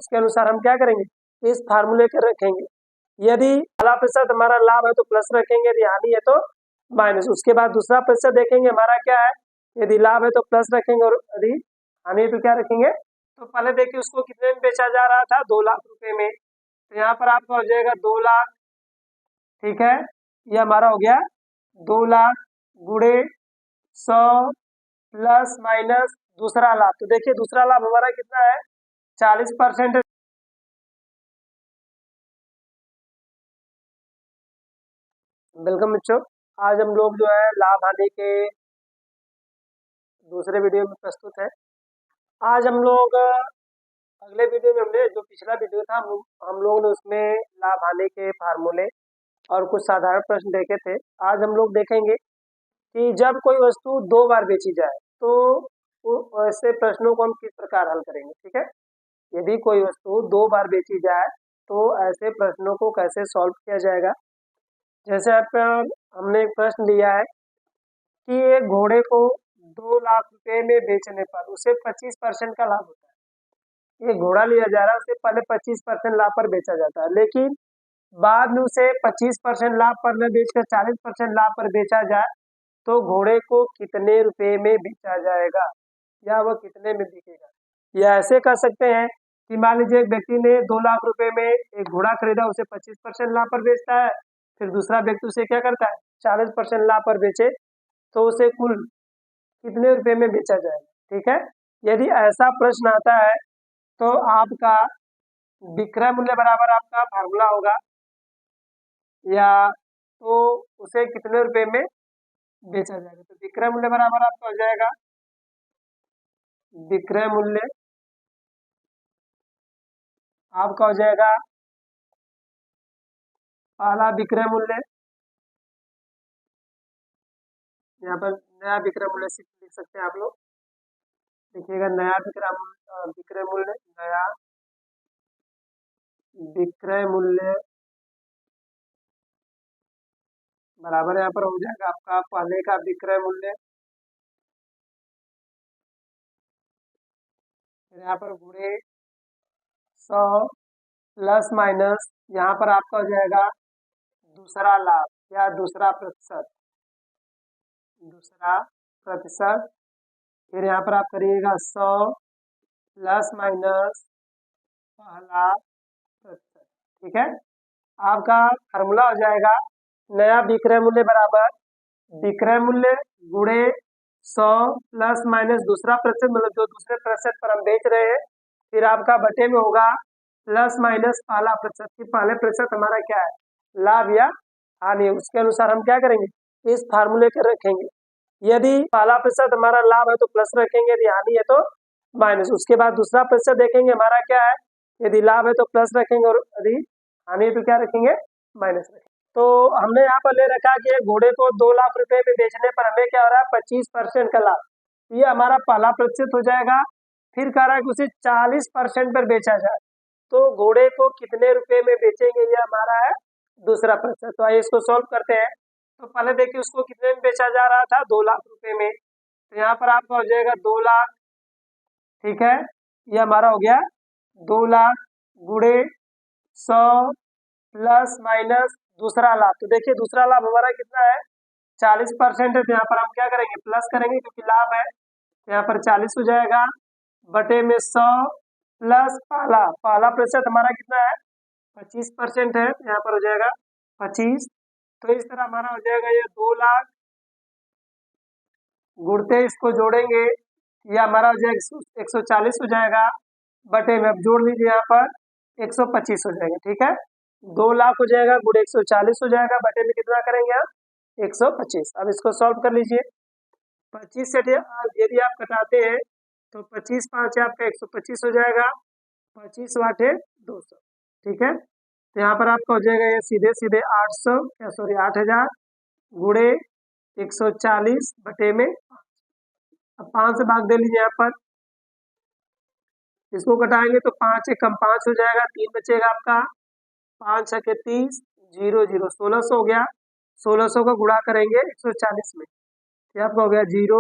उसके अनुसार हम क्या करेंगे, इस फार्मूले के रखेंगे। यदि पहला प्रतिशत हमारा लाभ है तो प्लस रखेंगे, यदि हानि है तो माइनस। उसके बाद दूसरा प्रतिशत देखेंगे हमारा क्या है, यदि लाभ है तो प्लस रखेंगे और यदि हानि है तो क्या रखेंगे। तो पहले देखिए उसको कितने में बेचा जा रहा था, 2 लाख रुपए में। तो यहाँ पर आपका हो जाएगा 2 लाख, ठीक है। ये हमारा हो गया 2 लाख गुणे 100 प्लस माइनस दूसरा लाभ। तो देखिए दूसरा लाभ हमारा कितना है, 40%। वेलकम बच्चों, आज हम लोग जो है लाभ हानि के दूसरे वीडियो में प्रस्तुत है। आज हम लोग अगले वीडियो में हमने जो पिछला वीडियो था हम लोग ने उसमें लाभ हानि के फार्मूले और कुछ साधारण प्रश्न देखे थे। आज हम लोग देखेंगे कि जब कोई वस्तु 2 बार बेची जाए तो ऐसे प्रश्नों को हम किस प्रकार हल करेंगे, ठीक है। यदि कोई वस्तु 2 बार बेची जाए तो ऐसे प्रश्नों को कैसे सॉल्व किया जाएगा। जैसे हमने एक प्रश्न लिया है कि एक घोड़े को 2 लाख रुपए में बेचने पर उसे 25% का लाभ होता है। ये घोड़ा लिया जा रहा है, उसे पहले 25% लाभ पर बेचा जाता है, लेकिन बाद में उसे 25% लाभ पर न बेचकर 40% लाभ पर बेचा जाए तो घोड़े को कितने रुपए में बेचा जाएगा या वह कितने में बिकेगा। या ऐसे कर सकते हैं कि मान लीजिए एक व्यक्ति ने 2 लाख रुपए में एक घोड़ा खरीदा, उसे 25% लाभ पर बेचता है, फिर दूसरा व्यक्ति उसे क्या करता है 40% लाभ पर बेचे, तो उसे कुल कितने रुपए में बेचा जाएगा, ठीक है। यदि ऐसा प्रश्न आता है तो आपका विक्रय मूल्य बराबर आपका फार्मूला होगा या तो उसे कितने रुपए में बेचा जाएगा। तो विक्रय मूल्य बराबर आपका हो जाएगा, विक्रय मूल्य आपका हो जाएगा पहला विक्रय मूल्य, यहाँ पर नया विक्रय मूल्य लिख सकते हैं आप लोग। देखिएगा नया विक्रय मूल्य नया विक्रय मूल्य बराबर यहाँ पर हो जाएगा आपका पहले का विक्रय मूल्य, यहाँ पर गुणे 100 प्लस माइनस यहाँ पर आपका हो जाएगा दूसरा लाभ या दूसरा प्रतिशत, फिर यहाँ पर आप करिएगा 100 प्लस माइनस पहला प्रतिशत, ठीक है। आपका फार्मूला हो जाएगा नया विक्रय मूल्य बराबर विक्रय मूल्य गुणे 100 प्लस माइनस दूसरा प्रतिशत, मतलब जो दूसरे प्रतिशत पर हम बेच रहे हैं, फिर आपका बटे में होगा प्लस माइनस पहला प्रतिशत की पहले प्रतिशत हमारा क्या है, लाभ या हानि। उसके अनुसार हम क्या करेंगे, इस फार्मूले के रखेंगे। यदि पहला प्रतिशत हमारा लाभ है तो प्लस रखेंगे, यदि हानि है तो माइनस। उसके बाद दूसरा प्रतिशत देखेंगे हमारा क्या है, यदि लाभ है तो प्लस रखेंगे और यदि हानि है तो क्या रखेंगे, माइनस रखेंगे। तो हमने यहाँ पर ले रखा कि घोड़े को 2 लाख रुपए में बेचने पर हमें क्या हो रहा है 25% का लाभ, ये हमारा पहला प्रतिशत हो जाएगा। फिर कह रहा है कि उसे 40% पर बेचा जाए तो घोड़े को कितने रुपए में बेचेंगे, ये हमारा है दूसरा प्रतिशत। तो आइए इसको सॉल्व करते हैं। तो पहले देखिए उसको कितने में बेचा जा रहा था, 2 लाख रुपए में। तो यहाँ पर आपका हो जाएगा 2 लाख, ठीक है। ये हमारा हो गया 2 लाख गुणे 100 प्लस माइनस दूसरा लाभ। तो देखिए दूसरा लाभ हमारा कितना है 40% है, तो यहाँ पर हम क्या करेंगे प्लस करेंगे क्योंकि लाभ है। तो यहाँ पर 40 हो जाएगा बटे में 100 प्लस पहला प्रतिशत हमारा कितना है 25% है, यहाँ पर हो जाएगा 25। तो इस तरह हमारा हो जाएगा ये 2 लाख गुणते इसको जोड़ेंगे, यह हमारा हो जाएगा 140 हो जाएगा बटे में, अब जोड़ लीजिए यहाँ पर 125 हो जाएगा, ठीक है। 2 लाख हो जाएगा गुणे 140 हो जाएगा बटे में कितना करेंगे आप 125। अब इसको सॉल्व कर लीजिए। 25 से यदि आप कटाते हैं तो 25 5 आपका 125 हो जाएगा, 25 वाटे 200, ठीक है। तो यहाँ पर आपका हो जाएगा ये सीधे सीधे 8000 गुणे 140 बटे में 5। अब 5 से भाग दे लीजिए, यहाँ पर इसको घटाएंगे तो 5 से कम 5 हो जाएगा, 3 बचेगा आपका, 5 छके 30 0 0 1600 हो गया। 1600 का गुणा करेंगे 140 में, ये आपका हो गया 0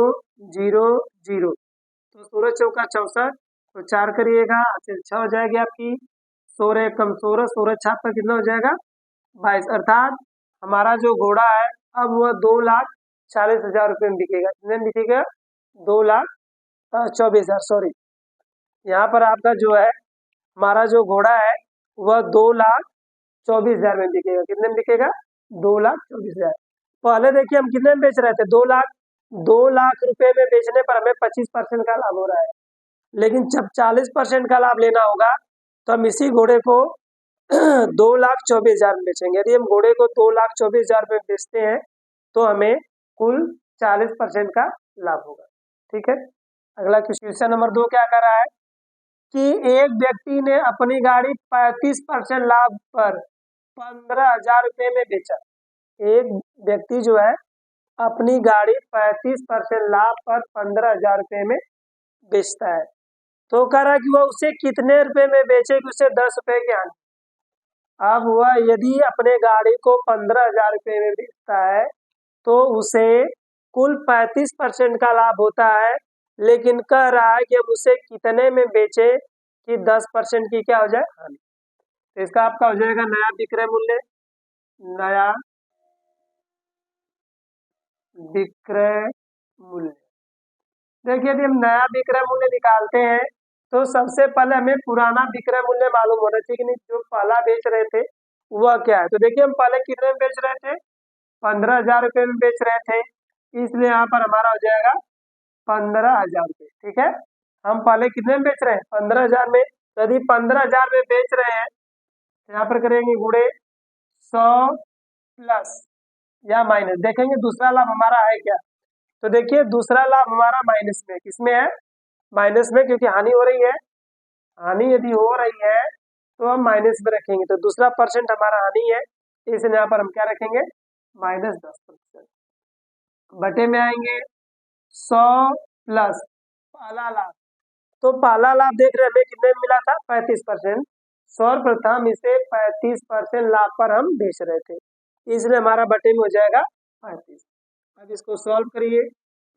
0 0, तो 16 चौका 64 तो 4 करिएगा, 6 हो जाएगी आपकी, 16 कम 16, 16 छाप पर कितना हो जाएगा 22। अर्थात हमारा जो घोड़ा है अब वह 2,40,000 रुपये में बिकेगा। कितने में बिकेगा 2,24,000, सॉरी यहाँ पर आपका जो है हमारा जो घोड़ा है वह 2,24,000 में बिकेगा। कितने में बिकेगा 2,24,000। पहले देखिए हम कितने में बेच रहे थे 2 लाख रुपए में बेचने पर हमें 25% का लाभ हो रहा है, लेकिन जब 40% का लाभ लेना होगा तो हम इसी घोड़े को 2,24,000 में बेचेंगे। यदि हम घोड़े को 2,24,000 में बेचते हैं तो हमें कुल 40% का लाभ होगा। ठीक है, अगला क्वेश्चन नंबर 2 क्या कर रहा है कि एक व्यक्ति ने अपनी गाड़ी 35% लाभ पर 15,000 रुपये में बेचा। एक व्यक्ति जो है अपनी गाड़ी 35% लाभ पर 15,000 रुपये में बेचता है, तो कह रहा है कि वह उसे कितने रुपए में बेचे कि उसे 10 रुपए की हानि। अब वह यदि अपने गाड़ी को 15,000 रुपये में बेचता है तो उसे कुल 35% का लाभ होता है, लेकिन कह रहा है कि अब उसे कितने में बेचे कि 10% की क्या हो जाए हानि। तो इसका आपका हो जाएगा नया विक्रय मूल्य, नया विक्रय मूल्य। देखिए यदि हम नया विक्रय मूल्य निकालते हैं तो सबसे पहले हमें पुराना विक्रय मूल्य मालूम होना चाहिए कि नहीं, जो पहला बेच रहे थे वह क्या है। तो देखिए हम पहले कितने में बेच रहे थे 15,000 रुपये में बेच रहे थे, इसलिए यहाँ पर हमारा हो जाएगा 15,000 रुपये। ठीक है, हम पहले कितने में बेच रहे हैं 15,000 में। यदि 15,000 में बेच रहे हैं तो यहाँ पर करेंगे गुणे 100 प्लस या माइनस, देखेंगे दूसरा लाभ हमारा है क्या। तो देखिए दूसरा लाभ हमारा माइनस में, किसमें है माइनस में, क्योंकि हानि हो रही है। हानि यदि हो रही है तो हम माइनस में रखेंगे, तो दूसरा परसेंट हमारा हानि है, इसलिए यहाँ पर हम क्या रखेंगे -10%। बटे में आएंगे 100 प्लस पहला लाभ, तो पहला लाभ देख रहे हैं हमें कितने में मिला था 35%। सर्वप्रथम इसे 35% लाभ पर हम बेच रहे थे, इसलिए हमारा बटे में हो जाएगा 35। अब इसको सॉल्व करिए,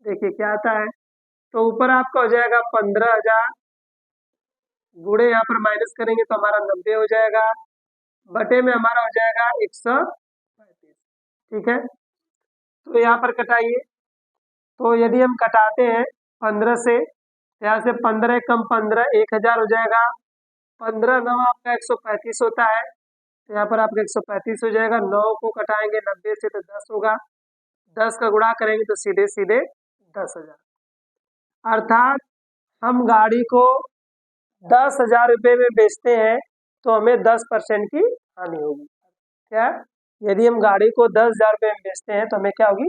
देखिए क्या आता है। तो ऊपर आपका हो जाएगा 15,000, गुणे यहाँ पर माइनस करेंगे तो हमारा 90 हो जाएगा, बटे में हमारा हो जाएगा 135। ठीक है, तो यहाँ पर कटाइए। तो यदि हम कटाते हैं 15 से, यहाँ से 15 कम 15 1,000 हो जाएगा, 15 9 आपका 135 होता है, तो यहाँ पर आपका 135 हो जाएगा। 9 को कटाएंगे 90 से तो 10 होगा, 10 का गुणा करेंगे तो सीधे सीधे 10,000। अर्थात हम गाड़ी को 10,000 रुपये में बेचते हैं तो हमें 10% की हानि होगी। क्या, यदि हम गाड़ी को 10,000 रुपये में बेचते हैं तो हमें क्या होगी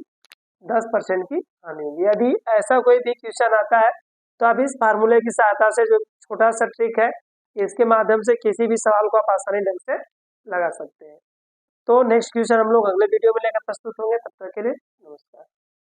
10% की हानि होगी। यदि ऐसा कोई भी क्वेश्चन आता है तो आप इस फार्मूले की सहायता से, जो छोटा सा ट्रिक है, इसके माध्यम से किसी भी सवाल को आप आसानी ढंग से लगा सकते हैं। तो नेक्स्ट क्वेश्चन हम लोग अगले वीडियो में लेकर प्रस्तुत होंगे, तब तक के लिए नमस्कार।